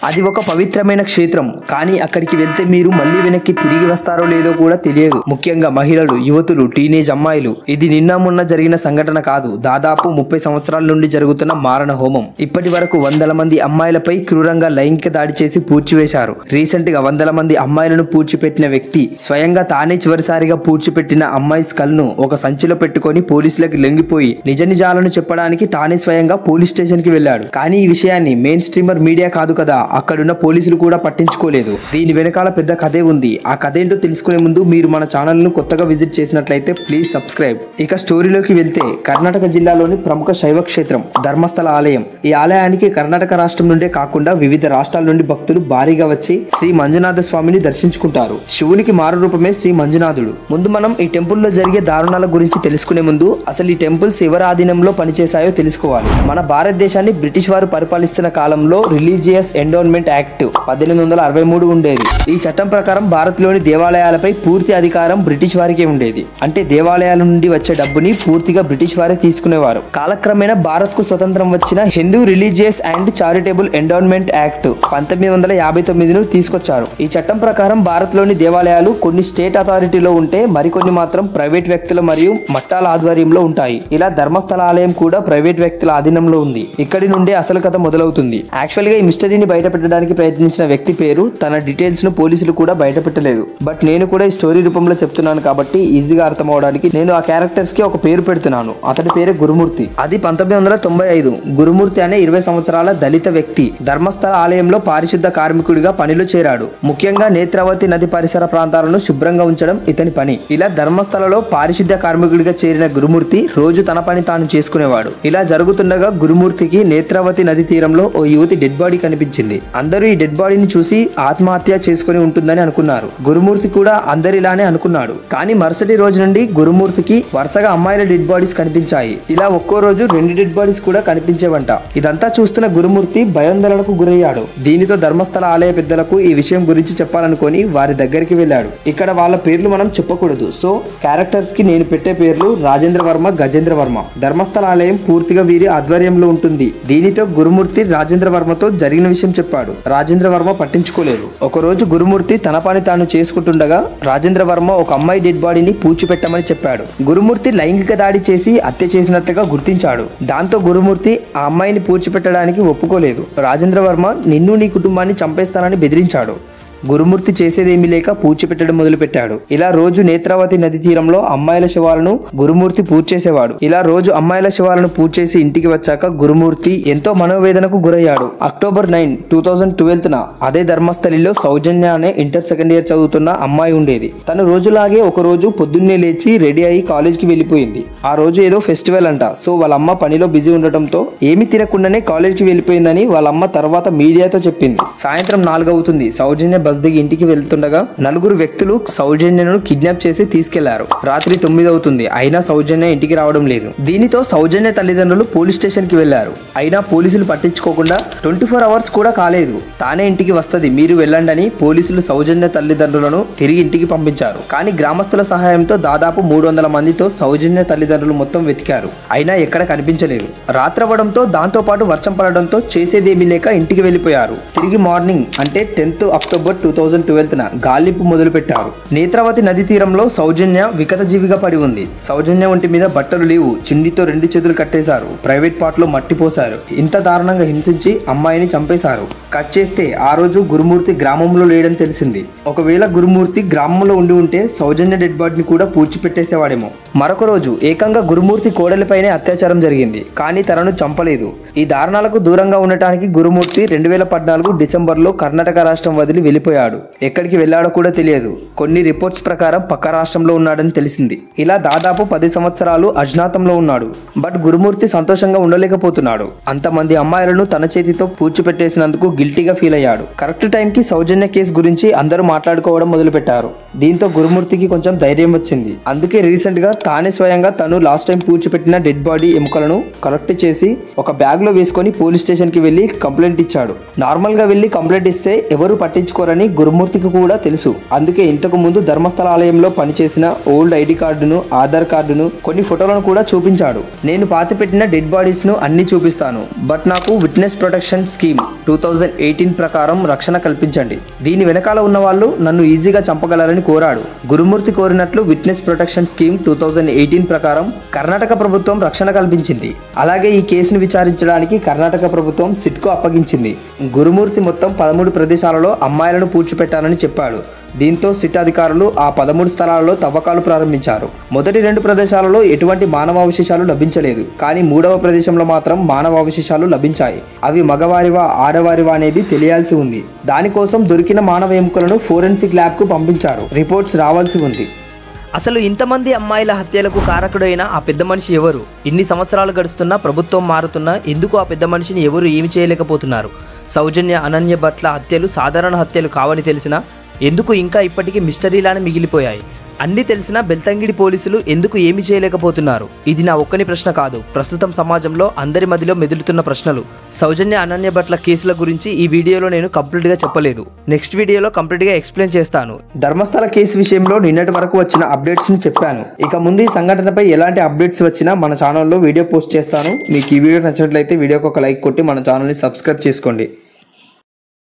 అది ఒక పవిత్రమైన క్షేత్రం, కానీ అక్కడికి వెళ్తే మీరు మళ్ళీ వెనక్కి తిరిగి వస్తారో లేదో కూడా తెలియదు. ముఖ్యంగా మహిళలు, యువతులు, టీనేజ్ అమ్మాయిలు. ఇది నిన్న మొన్న జరిగిన సంఘటన కాదు, దాదాపు 30 సంవత్సరాల నుండి జరుగుతున్న మారణ హోమం. ఇప్పటి వరకు వందల మంది అమ్మాయిలపై క్రూరంగా లైంగిక దాడి చేసి పూడ్చివేశారు. రీసెంట్ గా వందల మంది అమ్మాయిలను పూడ్చిపెట్టిన వ్యక్తి స్వయంగా తానే చివరిసారిగా పూడ్చిపెట్టిన అమ్మాయి స్కల్ ను ఒక సంచిలో పెట్టుకొని పోలీసులకు లొంగిపోయి నిజ నిజాలను చెప్పడానికి తానే స్వయంగా పోలీస్ స్టేషన్ కి వెళ్లాడు. కానీ ఈ విషయాన్ని మెయిన్ స్ట్రీమర్ మీడియా కాదు కదా, అక్కడున్న పోలీసులు కూడా పట్టించుకోలేదు. దీని వెనకాల పెద్ద కథే ఉంది. ఆ కథ ఏంటో తెలుసుకునే ముందు మీరు మన ఛానల్ ను కొత్తగా విజిట్ చేసినట్లయితే ప్లీజ్ సబ్స్క్రైబ్. ఇక స్టోరీలోకి వెళ్తే, కర్ణాటక జిల్లాలోని ప్రముఖ శైవ క్షేత్రం ధర్మస్థల ఆలయం. ఈ ఆలయానికి కర్ణాటక రాష్ట్రం నుండే కాకుండా వివిధ రాష్ట్రాల నుండి భక్తులు భారీగా వచ్చి శ్రీ మంజునాథ స్వామిని దర్శించుకుంటారు. శివునికి మారు రూపమే శ్రీ మంజునాథుడు. ముందు మనం ఈ టెంపుల్ లో జరిగే దారుణాల గురించి తెలుసుకునే ముందు అసలు ఈ టెంపుల్స్ ఎవరి ఆధీనంలో పనిచేశాయో తెలుసుకోవాలి. మన భారతదేశాన్ని బ్రిటిష్ వారు పరిపాలిస్తున్న కాలంలో రిలీజియస్ ఎండోన్మెంట్ యాక్ట్ 1863 ఉండేది. ఈ చట్టం ప్రకారం భారత్ లోని దేవాలయాలపై పూర్తి అధికారం బ్రిటిష్ వారికే ఉండేది. అంటే దేవాలయాల నుండి వచ్చే డబ్బుని పూర్తిగా బ్రిటిష్ వారే తీసుకునేవారు. కాలక్రమేణా భారత్ కు స్వతంత్రం వచ్చిన Hindu religious and charitable endowment act 1959ను తీసుకొచ్చారు. ఈ చట్టం ప్రకారం భారత్ లోని దేవాలయాలు కొన్ని స్టేట్ అథారిటీలో ఉంటే మరికొన్ని మాత్రం ప్రైవేట్ వ్యక్తుల మరియు మఠాల ఆధ్వర్యంలో ఉంటాయి. ఇలా ధర్మస్థల ఆలయం కూడా ప్రైవేట్ వ్యక్తుల ఆధీనంలో ఉంది. ఇక్కడి నుండే అసలు కథ మొదలవుతుంది. యాక్చువల్ గా ఈ మిస్టరీని బయట పెట్టడానికి ప్రయత్నించిన వ్యక్తి పేరు, తన డీటెయిల్స్ ను పోలీసులు కూడా బయట పెట్టలేదు. బట్ నేను కూడా ఈ స్టోరీ రూపంలో చెప్తున్నాను కాబట్టి ఈజీగా అర్థం అవడానికి నేను ఆ క్యారెక్టర్స్ కి ఒక పేరు పెడుతున్నాను. అతడి పేరే గురుమూర్తి. అది 1995. గురుమూర్తి అనే 20 సంవత్సరాల దళిత వ్యక్తి ధర్మస్థల ఆలయంలో పారిశుద్ధ కార్మికుడిగా పనిలో చేరాడు. ముఖ్యంగా నేత్రావతి నది పరిసర ప్రాంతాలను శుభ్రంగా ఉంచడం ఇతని పని. ఇలా ధర్మస్థలలో పారిశుద్ధ కార్మికుడిగా చేరిన గురుమూర్తి రోజు తన పని తాను చేసుకునేవాడు. ఇలా జరుగుతుండగా గురుమూర్తికి నేత్రావతి నది తీరంలో ఓ యువతి డెడ్ బాడీ కనిపించింది. అందరూ ఈ డెడ్ బాడీని చూసి ఆత్మహత్య చేసుకుని ఉంటుందని అనుకున్నారు. గురుమూర్తి కూడా అందరిలానే అనుకున్నాడు. కానీ మరుసటి రోజు నుండి గురుమూర్తికి వరుసగా అమ్మాయిల డెడ్ బాడీస్ కనిపించాయి. ఇలా ఒక్కో రోజు 2 డెడ్ బాడీస్ కూడా కనిపించేవంట. ఇదంతా చూస్తున్న గురుమూర్తి భయాందోళనకు గురయ్యాడు. దీనితో ధర్మస్థల ఆలయ పెద్దలకు ఈ విషయం గురించి చెప్పాలనుకొని వారి దగ్గరికి వెళ్ళాడు. ఇక్కడ వాళ్ళ పేర్లు మనం చెప్పకూడదు, సో క్యారెక్టర్స్ కి నేను పెట్టే పేర్లు రాజేంద్ర వర్మ, గజేంద్ర వర్మ. ధర్మస్థల ఆలయం పూర్తిగా వీరి ఆధ్వర్యంలో ఉంటుంది. దీనితో గురుమూర్తి రాజేంద్ర వర్మతో జరిగిన విషయం చెప్పాడు. రాజేంద్ర వర్మ పట్టించుకోలేదు. ఒకరోజు గురుమూర్తి తన పని తాను చేసుకుంటుండగా రాజేంద్ర వర్మ ఒక అమ్మాయి డెడ్ బాడీని పూడ్చిపెట్టమని చెప్పాడు. గురుమూర్తి లైంగిక దాడి చేసి హత్య చేసినట్లుగా గుర్తించాడు. దాంతో గురుమూర్తి ఆ అమ్మాయిని పూడ్చిపెట్టడానికి ఒప్పుకోలేదు. రాజేంద్ర వర్మ నిన్ను నీ కుటుంబాన్ని చంపేస్తానని బెదిరించాడు. గురుమూర్తి చేసేదేమీ లేక పూడ్చిపెట్టడం మొదలుపెట్టాడు. ఇలా రోజు నేత్రావతి నది తీరంలో అమ్మాయిల శవాలను గురుమూర్తి పూడ్చేసేవాడు. ఇలా రోజు అమ్మాయిల శవాలను పూడ్చేసి ఇంటికి వచ్చాక గురుమూర్తి ఎంతో మనోవేదనకు గురయ్యాడు. అక్టోబర్ 9, 2012న అదే ధర్మస్థలిలో సౌజన్య అనే ఇంటర్ సెకండ్ ఇయర్ చదువుతున్న అమ్మాయి ఉండేది. తను రోజులాగే ఒక రోజు పొద్దున్నే లేచి రెడీ అయ్యి కాలేజ్ కి వెళ్ళిపోయింది. ఆ రోజు ఏదో ఫెస్టివల్ అంట. సో వాళ్ళ అమ్మ పనిలో బిజీ ఉండటంతో ఏమీ తినకుండానే కాలేజ్ కి వెళ్ళిపోయిందని వాళ్ళ అమ్మ తర్వాత మీడియాతో చెప్పింది. సాయంత్రం 4 అవుతుంది. సౌజన్య బస్ దిగి ఇంటికి వెళ్తుండగా 4 వ్యక్తులు సౌజన్యను కిడ్నాప్ చేసి తీసుకెళ్లారు. రాత్రి 9 అవుతుంది. అయినా సౌజన్య ఇంటికి రావడం లేదు. దీనితో సౌజన్య తల్లిదండ్రులు పోలీస్ స్టేషన్ కి వెళ్లారు. అయినా పోలీసులు పట్టించుకోకుండా 24 అవర్స్ కూడా కాలేదు. తానే ఇంటికి వస్తది, మీరు వెళ్ళండి అని పోలీసులు సౌజన్య తల్లిదండ్రులను తిరిగి ఇంటికి పంపించారు. కానీ గ్రామస్తుల సహాయంతో దాదాపు 300 మందితో సౌజన్య తల్లిదండ్రులు మొత్తం వెతికారు. అయినా ఎక్కడ కనిపించలేదు. రాత్రవడంతో దాంతో పాటు వర్షం పడడంతో చేసేదేమీ లేక ఇంటికి వెళ్లిపోయారు. తిరిగి మార్నింగ్ అంటే 10th అక్టోబర్ 2012న గాలింపు మొదలు పెట్టారు. నేత్రావతి నది తీరంలో సౌజన్య వికట జీవిగా పడి ఉంది. సౌజన్య ఒంటి మీద బట్టలు లేవు. చుండితో 2 చేతులు కట్టేశారు. ప్రైవేట్ పార్ట్ లో మట్టి పోశారు. ఇంత దారుణంగా హింసించి అమ్మాయిని చంపేశారు. కట్ చేస్తే ఆ రోజు గురుమూర్తి గ్రామంలో లేడని తెలిసింది. ఒకవేళ గురుమూర్తి గ్రామంలో ఉండి ఉంటే సౌజన్య డెడ్ బాడీని కూడా పూడ్చిపెట్టేసేవాడేమో. మరొక రోజు ఏకంగా గురుమూర్తి కోడలిపైనే అత్యాచారం జరిగింది. కానీ తనను చంపలేదు. ఈ దారుణాలకు దూరంగా ఉండటానికి గురుమూర్తి 2014 డిసెంబర్లో కర్ణాటక రాష్ట్రం వదిలి వెళ్ళిపోయాడు. ఎక్కడికి వెళ్ళాడో కూడా తెలియదు. కొన్ని రిపోర్ట్స్ ప్రకారం పక్క రాష్ట్రంలో ఉన్నాడని తెలిసింది. ఇలా దాదాపు 10 సంవత్సరాలు అజ్ఞాతంలో ఉన్నాడు. బట్ గురుమూర్తి సంతోషంగా ఉండలేకపోతున్నాడు. అంతమంది అమ్మాయిలను తన చేతితో పూడ్చిపెట్టేసినందుకు గిల్టీగా ఫీల్ అయ్యాడు. కరెక్ట్ టైంకి సౌజన్య కేసు గురించి అందరూ మాట్లాడుకోవడం మొదలు పెట్టారు. దీంతో గురుమూర్తికి కొంచెం ధైర్యం వచ్చింది. అందుకే రీసెంట్ గా తానే స్వయంగా తను లాస్ట్ టైం పూడ్చిపెట్టిన డెడ్ బాడీ ఎముకలను కలెక్ట్ చేసి ఒక బ్యాగ్ లో వేసుకొని పోలీస్ స్టేషన్ కి వెళ్లి కంప్లైంట్ ఇచ్చాడు. నార్మల్ గా వెళ్లి కంప్లైంట్ ఇస్తే ఎవరు పట్టించుకోరని చేసుకోవాలని గురుమూర్తికి కూడా తెలుసు. అందుకే ఇంతకు ముందు ధర్మస్థల ఆలయంలో పనిచేసిన ఓల్డ్ ఐడి కార్డును, ఆధార్ కార్డును, కొన్ని ఫోటోలను కూడా చూపించాడు. నేను పాతిపెట్టిన డెడ్ బాడీస్ ను అన్ని చూపిస్తాను, బట్ నాకు విట్నెస్ ప్రొటెక్షన్ స్కీమ్ 2018 ప్రకారం రక్షణ కల్పించండి. దీని వెనకాల ఉన్న వాళ్ళు నన్ను ఈజీగా చంపగలరని కోరాడు. గురుమూర్తి కోరినట్లు విట్నెస్ ప్రొటెక్షన్ స్కీమ్ 2018 ప్రకారం కర్ణాటక ప్రభుత్వం రక్షణ కల్పించింది. అలాగే ఈ కేసును విచారించడానికి కర్ణాటక ప్రభుత్వం సిట్కు అప్పగించింది. గురుమూర్తి మొత్తం 13 ప్రదేశాలలో అమ్మాయిలను పూడ్చిపెట్టాలని చెప్పాడు. దీంతో సిట్ అధికారులు ఆ 13 స్థలాలలో తవ్వకాలు ప్రారంభించారు. మొదటి 2 ప్రదేశాలలో ఎటువంటి మానవావశేషాలు లభించలేదు, కానీ 3వ ప్రదేశంలో మాత్రం మానవావశేషాలు లభించాయి. అవి మగవారివా ఆడవారివా అనేది తెలియాల్సి ఉంది. దానికోసం దొరికిన మానవ ఎముకలను ఫోరెన్సిక్ ల్యాబ్ కు పంపించారు. రిపోర్ట్స్ రావాల్సి ఉంది. అసలు ఇంతమంది అమ్మాయిల హత్యలకు కారకుడైన ఆ పెద్ద మనిషి ఎవరు? ఇన్ని సంవత్సరాలు గడుస్తున్నా, ప్రభుత్వం మారుతున్నా ఎందుకు ఆ పెద్ద మనిషిని ఎవరు ఏమి చేయలేకపోతున్నారు? సౌజన్య, అనన్య భట్ల హత్యలు సాధారణ హత్యలు కావని తెలిసినా ఎందుకు ఇంకా ఇప్పటికీ మిస్టరీలానే మిగిలిపోయాయి? అన్నీ తెలిసినా బెల్తంగిడి పోలీసులు ఎందుకు ఏమి చేయలేకపోతున్నారు? ఇది నా ఒక్కని ప్రశ్న కాదు, ప్రస్తుతం సమాజంలో అందరి మధ్యలో మెదులుతున్న ప్రశ్నలు. సౌజన్య, అనన్య భట్ల కేసుల గురించి ఈ వీడియోలో నేను కంప్లీట్గా చెప్పలేదు. నెక్స్ట్ వీడియోలో కంప్లీట్గా ఎక్స్ప్లెయిన్ చేస్తాను. ధర్మస్థల కేసు విషయంలో నిన్నటి వరకు వచ్చిన అప్డేట్స్ ని చెప్పాను. ఇక ముందు ఈ సంఘటనపై ఎలాంటి అప్డేట్స్ వచ్చినా మన ఛానల్లో వీడియో పోస్ట్ చేస్తాను. మీకు ఈ వీడియో నచ్చినట్లయితే వీడియోకి ఒక లైక్ కొట్టి మన ఛానల్ని సబ్స్క్రైబ్ చేసుకోండి.